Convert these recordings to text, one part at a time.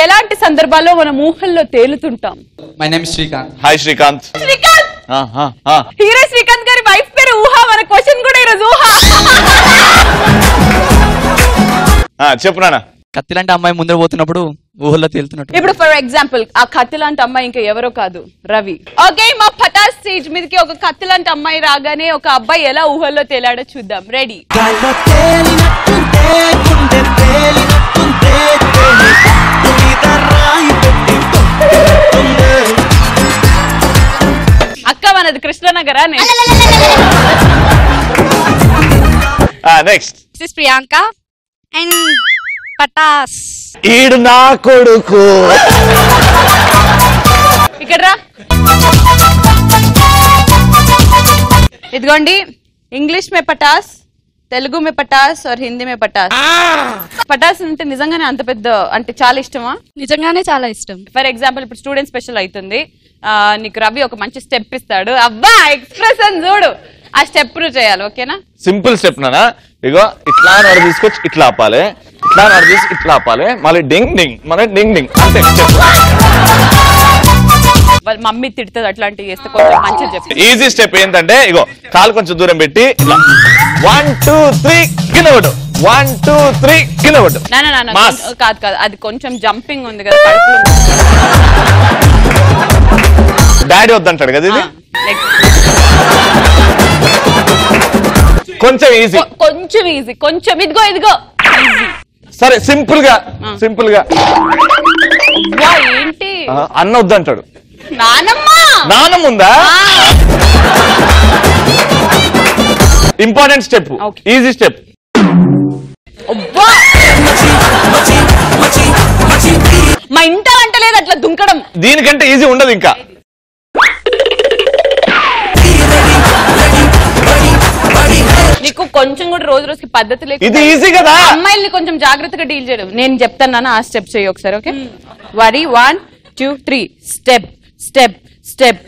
ఎలాంటి సందర్భాల్లో మనం ఊహల్లో తేలుతుంటాం? My name Srikanth. Hi Srikanth. Hero Srikanth గారి వైఫ్ పేరు ఊహ. మన క్వశ్చన్ కూడా ఈరోజు ఊహ. చెప్పు నాన్న. కత్తి లాంటి అమ్మాయి ముందర పోతున్నప్పుడు ఊహల్లో తేలుతున్నట్టు. ఇప్పుడు ఫర్ ఎగ్జాంపుల్ ఆ కత్తి లాంటి అమ్మాయి ఇంకా ఎవరో కాదు, రవి. ఓకే, మా పటాస్ స్టేజ్ మీదకి ఒక కత్తి లాంటి అమ్మాయి రాగానే ఒక అబ్బాయి ఎలా ఊహల్లో తేలాడో చూద్దాం. రెడీ? అక్క మనది కృష్ణనగరా? Next this Priyanka and Patas. ఈడు నా కొడుకు. ఇక్కడ రా. ఇదిగోండి, ఇంగ్లీష్ మే పటాస్, తెలుగు మే పటాస్ और హిందీ మే పటాస్. పటాస్ అంటే నిజంగానే అంత పెద్ద అంటే చాలా ఇష్టమా? నిజంగానే చాలా ఇష్టం. ఫర్ ఎగ్జాంపుల్ ఇప్పుడు స్టూడెంట్ స్పెషల్ అవుతుంది, నీకు రవి ఒక మంచి స్టెప్ ఇస్తాడు, అబ్బా ఎక్స్ప్రెషన్ చూడు, ఆ స్టెప్ నువ్వు చేయాలి. ఓకేనా? సింపుల్ స్టెప్ నానా. ఇగో ఇట్లా నడు తీసుకొచ్చి ఇట్లా ఆపాలి, ఇట్లా నడు తీసి ఇట్లా ఆపాలి, మళ్ళీ డింగ్ డింగ్, మళ్ళీ డింగ్ డింగ్. అంతే స్టెప్. వాళ్ళ మమ్మీ తిడుతుంది అట్లాంటివి చేస్తే, కొంచెం మంచిగా చెప్పి. ఈజీ స్టెప్ ఏంటంటే ఇగో కాలు కొంచెం దూరం పెట్టి 1 2 3 కింద పట్టు, 1 2 3 కింద పట్టు. కాదు కాదు, అది కొంచెం జంపింగ్ ఉంది కదా కడుపులో. డాడీ వద్దంటాడు కదా ఇది. కొంచెం ఈజీ, కొంచెం ఈజీ, కొంచెం ఇదిగో ఇదిగో. సరే సింపుల్ గా సింపుల్ గా. ఏంటి అన్న వద్దంటాడు. నానమ్మ ఉందా? Important step, easy step. మా ఇంట అంటలేదు అట్లా దుంకడం. దీనికంటే ఈజీ ఉండదు ఇంకా. నీకు కొంచెం కూడా రోజు రోజుకి పద్ధతి లేదు. ఇది ఈజీ కదా. అమ్మాయిల్ని కొంచెం జాగ్రత్తగా డీల్ చేయడం. నేను చెప్తాను, ఆ స్టెప్ చేయి ఒకసారి. ఓకే, వరి 1 2 3 స్టెప్ స్టెప్ స్టెప్.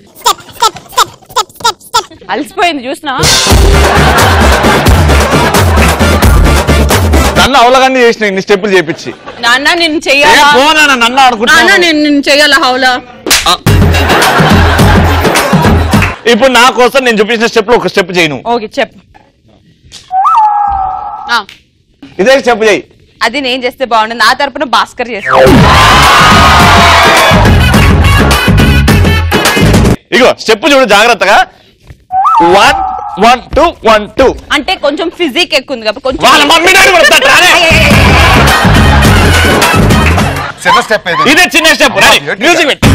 అలసిపోయింది చూసినా. నన్ను అవలగాన్ని చేసిన ఇన్ని స్టెప్పులు చేపించి. నాన్న నేను చెయ్యాలా? నన్ను ఆడుకుంటా. నేను చెయ్యాలా హౌలా? ఇప్పుడు నా కోసం నేను చూపించిన స్టెప్ లో ఒక స్టెప్ చేయను. ఓకే చెప్పు. ఇదే స్టెప్ చేయి. అది నేను చేస్తే బాగుండదు, నా తరపున భాస్కర్ చేస్తాను. ఇగో స్టెప్ చూడు జాగ్రత్తగా. 1 1 2 1 2 అంటే కొంచెం ఫిజిక్ ఎక్కువ ఉంది కాబట్టి కొంచెం. వాళ్ళ మమ్మీ డాడీ కొడతారు. చిన్న స్టెప్ ఇది. ఇదే చిన్న స్టెప్. మ్యూజిక్ పెట్టు.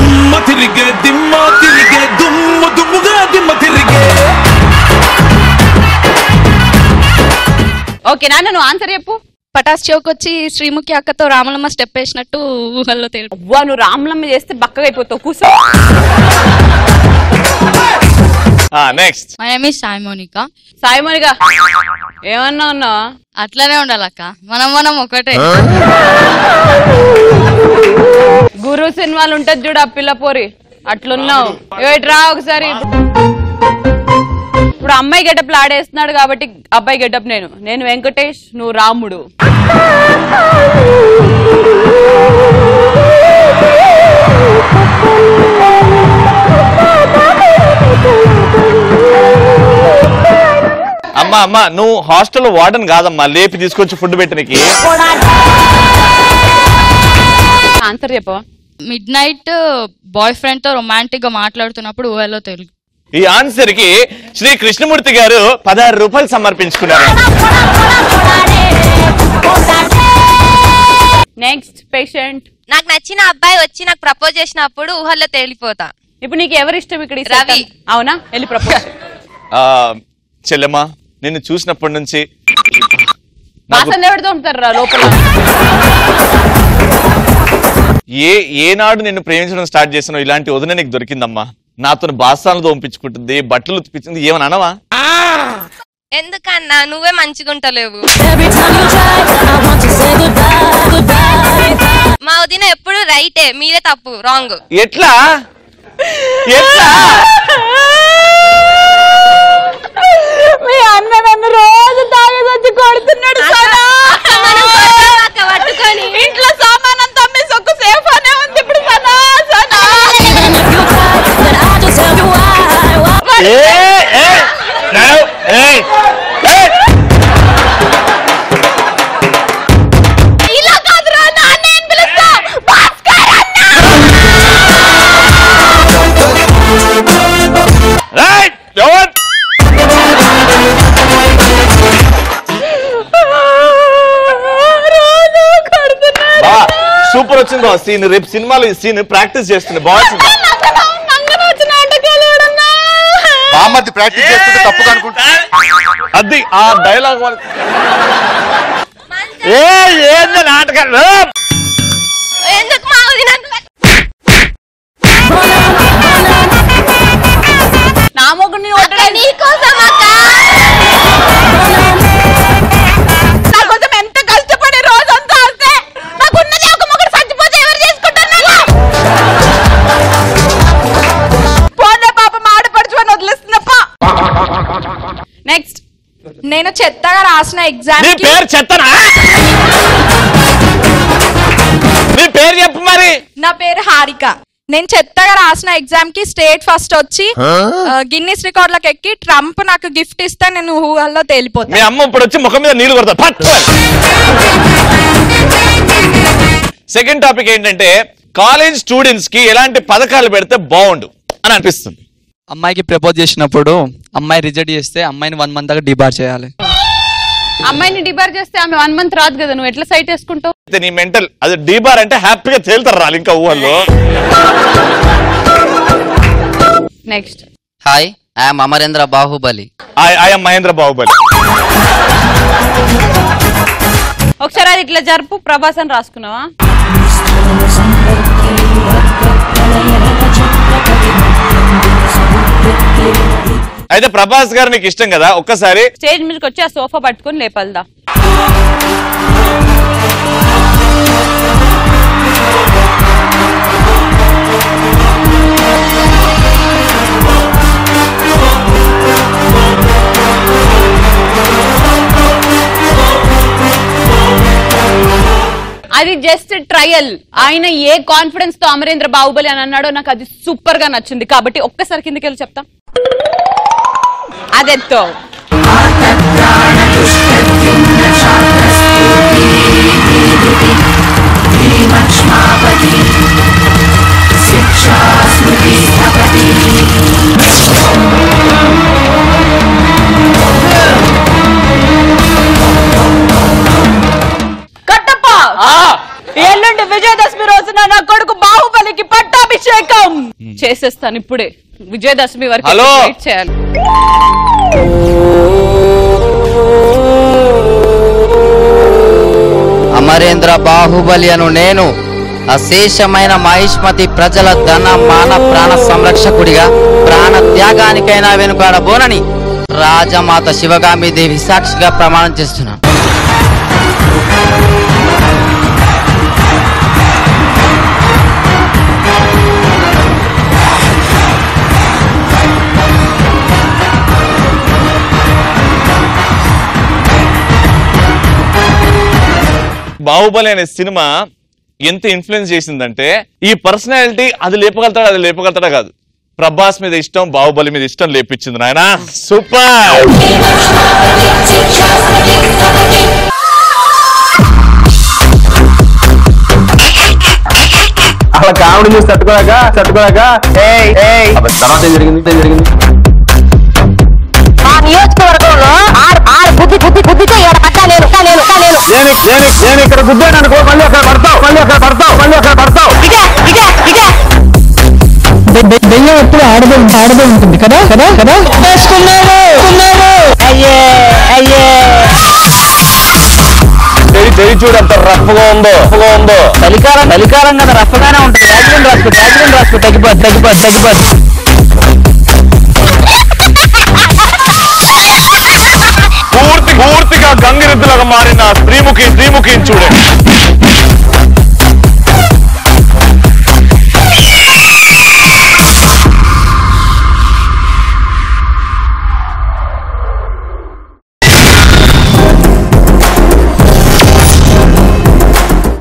ఓకే నాన్న, నువ్వు ఆన్సర్ చెప్పు. పటాస్ చౌక్ వచ్చి శ్రీముఖి అక్కతో రామలమ్మ స్టెప్ వేసినట్టు ఊహల్లో తేలు. నువ్వు రామలమ్మ చేస్తే బక్కగా అయిపోతావు, కూర్చో. Next. My name is Saimonika. Saimonika ఏమన్నా ఉన్నావా? అట్లానే ఉండాలక్క, మనం ఒకటే. గురు సినిమాలు ఉంటది చూడు, ఆ పిల్ల పోరి అట్లున్నావు. రా ఒకసారి. ఇప్పుడు అమ్మాయి గెటప్ ఆడేస్తున్నాడు కాబట్టి అబ్బాయి గెటప్ నేను వెంకటేష్, నువ్వు రాముడు. అమ్మా నువ్వు హాస్టల్లో వార్డెన్ కాదమ్మా, లేపి తీసుకొచ్చి ఫుడ్ పెట్టడానికి. ఆన్సర్ చెప్పవా? మిడ్ నైట్ బాయ్ ఫ్రెండ్ తో రొమాంటిక్ గా మాట్లాడుతున్నప్పుడు ఊహల్లో తెలుగు. ఈ ఆన్సర్ కి శ్రీ కృష్ణమూర్తి గారు 16 రూపాయలు సమర్పించుకున్నారు. Next patient. నాకు నచ్చిన అబ్బాయి వచ్చి నాకు ప్రపోజ్ చేసినప్పుడు ఊహల్లో తేలిపోతా. ఇప్పుడు నీకు ఎవరు ఇష్టం ఇక్కడ? రవి. అవునా? వెళ్ళి ప్రపోజ్. చెల్లెమ్మా, నిన్ను చూసినప్పటి నుంచి వాసన ఎవరితో ఉంటారు లోపల? ఏనాడు నిన్ను ప్రేమించడం స్టార్ట్ చేసినావు ఇలాంటి వదిన నీకు దొరికిందమ్మా. నాతో బాసాలతో పంపించుకుంటుంది, బట్టలు ఉతికించింది. ఏమని అనవా? ఎందుకన్నా నువ్వే మంచిగుంటలేవు. మా వదిన ఎప్పుడు రైటే, మీరే తప్పు, రాంగ్. ఎట్లా ఎట్లా? మీ అన్న నన్ను రోజు తాగేసి కొడుతున్నాడు. ఇంట్లో సామాన్ అంతా అమ్మేసి ఒక సేఫ్ సూపర్ వచ్చింది సీన్. రేపు సినిమాలో ఈ సీన్ ప్రాక్టీస్ చేస్తుంది, బాగుంది. బామ్మది ప్రాక్టీస్ చేస్తుంటే తప్పుగా అనుకుంటా. అది ఆ డైలాగ్ ఏంది నాటకాలు. ఎందుకు మా వదిన నా మొగుడిని నీకోసం అక్క. నా కోసం ఎంత కష్టపడి రోజంతా వస్తే నాకున్నది ఒక మొగుడు చచ్చిపోతే ఎవరు చేసుకుంటారు? పోనే పాప మాడపడుచు అని వదిలేస్తున్నప్ప. నెక్స్ట్, నేను చెత్తగా రాసిన ఎగ్జామ్ నీ పేరు చెత్తనా? నీ పేరు చెప్పు మరి. నా పేరు హారిక. నేను చెత్తగా రాసిన ఎగ్జామ్ కి స్టేట్ ఫస్ట్ వచ్చి గిన్నిస్ రికార్డులకు ఎక్కి ట్రంప్ నాకు గిఫ్ట్ ఇస్తే నేను ఊహల్లో మీ తేలిపోతాను. అమ్మ ఇప్పుడు వచ్చి ముఖం మీద నీళ్లు కొడతా. సెకండ్ టాపిక్ ఏంటంటే కాలేజ్ స్టూడెంట్స్ కి ఎలాంటి పథకాలు పెడితే బాగుండు అని అనిపిస్తుంది. అమ్మాయికి ప్రపోజ్ చేసినప్పుడు అమ్మాయి రిజెక్ట్ చేస్తే అమ్మాయిని 1 month దాకా డిబార్ చేయాలి. అమ్మాయిని డిబార్ చేస్తే ఆమె 1 month రాదు కదా, నువ్వు ఎట్లా సైట్ వేసుకుంటావు? నీ మెంటల్ అది డీబార్ అంటే హ్యాపీగా తేలుతారు రాలి ఇంకా ఊహల్లో. Next, hi, I'm Amarendra Baahubali. I'm Mahendra Baahubali. ఒకసారి అది ఇట్లా జరుపు, ప్రభాస్ అని రాసుకున్నావా? అయితే ప్రభాస్ గారు నీకు ఇష్టం కదా, ఒక్కసారి స్టేజ్ మీదకి వచ్చి ఆ సోఫా పట్టుకొని లేపల్దా. అది జస్ట్ ట్రయల్. ఆయన ఏ కాన్ఫిడెన్స్ తో అమరేంద్ర బాహుబలి అని అన్నాడో నాకు అది సూపర్ గా నచ్చింది. కాబట్టి ఒక్కసారి కిందకి వెళ్ళి చెప్తా. అదెత్తో కట్టప్ప. ఎల్లుండి విజయదశమి రోజున నా కొడుకు బాహుబలికి పట్టాభిషేకం చేసేస్తాను. ఇప్పుడే విజయదశమి వరకు వెయిట్ చేయాలి. అమరేంద్ర బాహుబలి అను నేను అశేషమైన మహిష్మతి ప్రజల ధన మాన ప్రాణ సంరక్షకుడిగా ప్రాణ త్యాగానికైనా వెనుకాడబోనని రాజమాత శివగామి దేవి సాక్షిగా ప్రమాణం చేస్తున్నాను. బాహుబలి అనే సినిమా ఎంత ఇన్ఫ్లుయెన్స్ చేసిందంటే ఈ పర్సనాలిటీ అది లేపగలుగుతాడా కాదు, ప్రభాస్ మీద ఇష్టం, బాహుబలి మీద ఇష్టం లేపించింది నాయన. సూపర్. అలా కామెడీ చూసి తట్టుకోలేక తర్వాత ఏం జరిగింది నియోజకవర్గంలో నేను ఇక్కడ గుద్దాను అనుకో, మళ్ళీ అక్కడ పడతావు. దెయ్యం ఎప్పుడు ఆడదే ఉంటుంది కదా. చెయ్యి చూడు అంత రఫ్గా ఉందో. చలికాలం కదా, రఫ్గానే ఉంటుంది. యాక్సిడెంట్ రాసుకో తగ్గిపోద్ది. పూర్తిగా గంగిరెద్దులాగా మారిన శ్రీముఖి చూడండి.